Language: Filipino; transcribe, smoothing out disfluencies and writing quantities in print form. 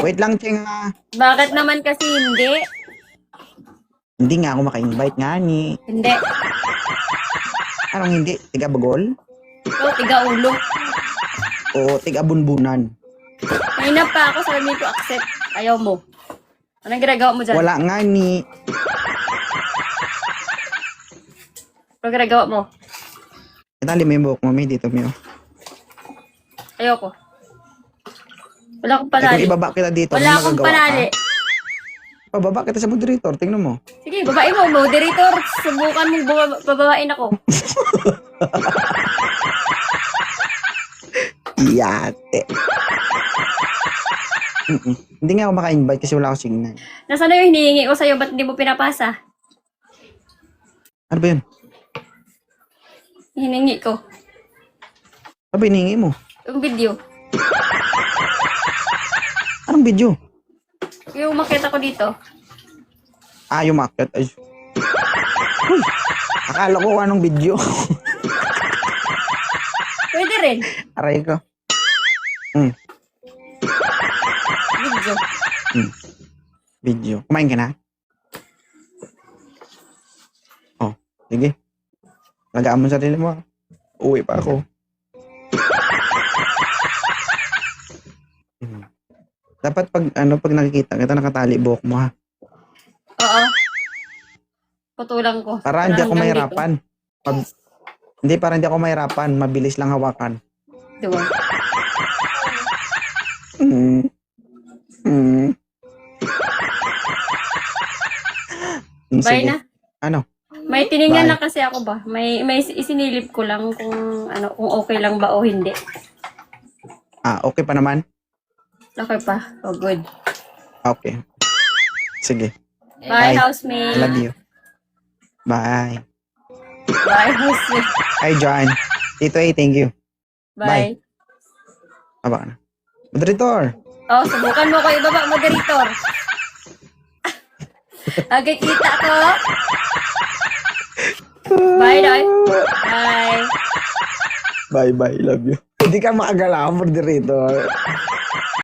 Wait lang, Cheng, ha. Bakit naman kasi hindi? Hindi nga ako maka-invite nga ni. Hindi. Anong hindi? Tiga-bagol? Ikaw, tiga-ulo. O tiga-bunbunan? Mahina pa ako, sabi ko accept. Ayaw mo. Anong ginagawa mo dyan? Wala nga ni. Anong ginagawa mo? Itali mo yung buhok mo, may dito, Mio. Ayoko. Wala akong Eh, kung panali. ibaba kita dito, Wala may akong magagawa panali. ka? Pababa kita sa moderator, tingnan mo. Sige, babae mo, moderator. Subukan mong bababain ako. Iyate. Hindi nga ako maka-invite kasi wala ako signal. Nasaan na yung hinihingi ko sa'yo? Ba't hindi mo pinapasa? Ano ba yun? Hiningi ko. Ano ba hiningi mo? Yung video. Anong video? Yung makita ko dito. Ah, yung market. Ay. Uy, akala ko anong video. Pwede rin. Aray ko. Video. Video. Kumain ka na? Oh, sige. Lagaan mo sa sarili mo. Uwi pa ako. Dapat pag nakikita kita nakatali buhok mo, ha. Oo. Putulang ko. Para hindi ako Hanggang mahirapan. Hindi, para hindi ako mahirapan. Mabilis lang hawakan. dito. Diba? Bye Sige. na. Ano? May tiningnan Bye. na kasi ako ba? May isinilip ko lang kung kung okay lang ba o hindi. Ah, okay pa naman? Okay pa. Oh, good. Okay. Sige. Bye, Bye. housemate. I love you. Bye. Bye, housemate. Hi, John. Tito A, thank you. Bye. Aba na. Moderator. Oh, subukan mo ko ibaba, moderator. Okay, kita ko. Bye, Doy. Bye. Bye-bye. Love you. Hindi ka makagalaw, moderator.